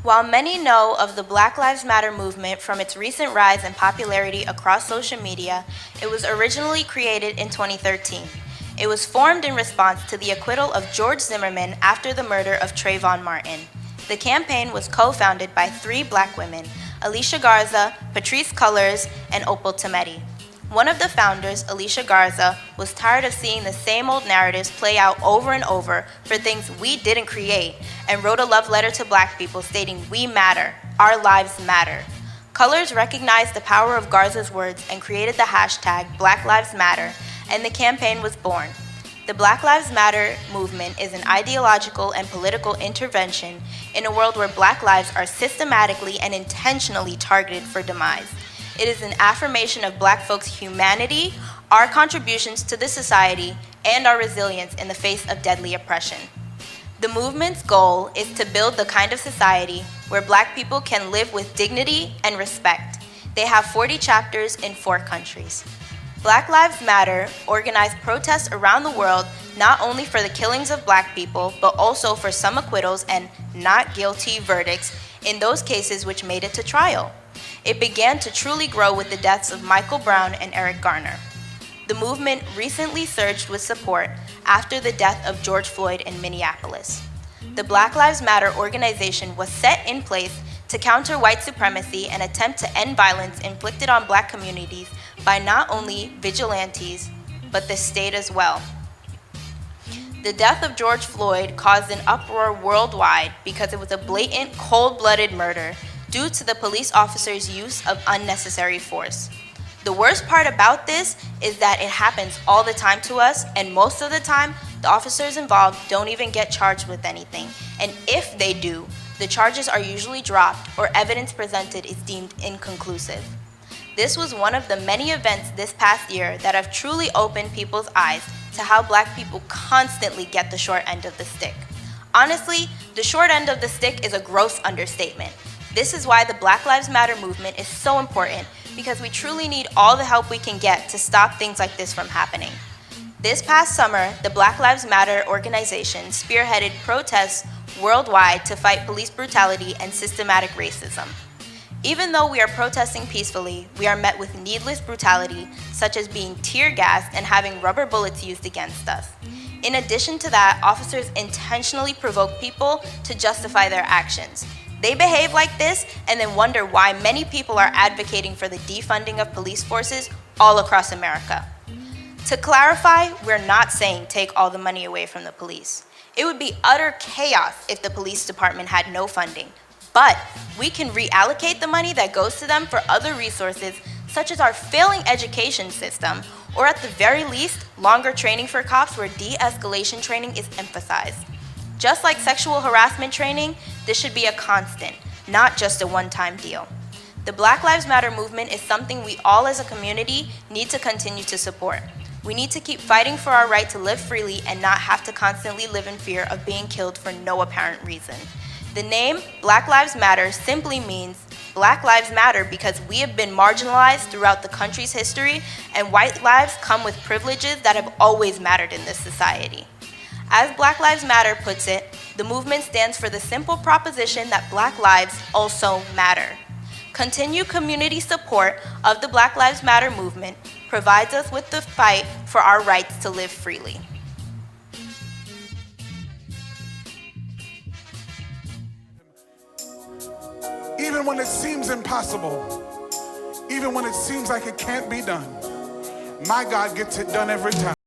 While many know of the Black Lives Matter movement from its recent rise in popularity across social media, it was originally created in 2013. It was formed in response to the acquittal of George Zimmerman after the murder of Trayvon Martin. The campaign was co-founded by 3 Black women, Alicia Garza, Patrisse Cullors, and Opal Tometi. One of the founders, Alicia Garza, was tired of seeing the same old narratives play out over and over for things we didn't create, and wrote a love letter to Black people stating, "We matter, our lives matter." Cullors recognized the power of Garza's words and created the hashtag Black Lives Matter, and the campaign was born. The Black Lives Matter movement is an ideological and political intervention in a world where Black lives are systematically and intentionally targeted for demise. It is an affirmation of Black folks' humanity, our contributions to the society, and our resilience in the face of deadly oppression. The movement's goal is to build the kind of society where Black people can live with dignity and respect. They have 40 chapters in 4 countries. Black Lives Matter organized protests around the world not only for the killings of Black people, but also for some acquittals and not guilty verdicts in those cases which made it to trial. It began to truly grow with the deaths of Michael Brown and Eric Garner. The movement recently surged with support after the death of George Floyd in Minneapolis. The Black Lives Matter organization was set in place to counter white supremacy and attempt to end violence inflicted on Black communities by not only vigilantes, but the state as well. The death of George Floyd caused an uproar worldwide because it was a blatant, cold-blooded murder due to the police officers' use of unnecessary force. The worst part about this is that it happens all the time to us, and most of the time, the officers involved don't even get charged with anything. And if they do, the charges are usually dropped or evidence presented is deemed inconclusive. This was one of the many events this past year that have truly opened people's eyes to how Black people constantly get the short end of the stick. Honestly, the short end of the stick is a gross understatement. This is why the Black Lives Matter movement is so important, because we truly need all the help we can get to stop things like this from happening. This past summer, the Black Lives Matter organization spearheaded protests worldwide to fight police brutality and systematic racism. Even though we are protesting peacefully, we are met with needless brutality, such as being tear gassed and having rubber bullets used against us. In addition to that, officers intentionally provoke people to justify their actions. They behave like this and then wonder why many people are advocating for the defunding of police forces all across America. To clarify, we're not saying take all the money away from the police. It would be utter chaos if the police department had no funding. But we can reallocate the money that goes to them for other resources, such as our failing education system, or at the very least, longer training for cops where de-escalation training is emphasized. Just like sexual harassment training, this should be a constant, not just a one-time deal. The Black Lives Matter movement is something we all as a community need to continue to support. We need to keep fighting for our right to live freely and not have to constantly live in fear of being killed for no apparent reason. The name Black Lives Matter simply means Black lives matter because we have been marginalized throughout the country's history, and white lives come with privileges that have always mattered in this society. As Black Lives Matter puts it, the movement stands for the simple proposition that Black lives also matter. Continued community support of the Black Lives Matter movement provides us with the fight for our rights to live freely. Even when it seems impossible, even when it seems like it can't be done, my God gets it done every time.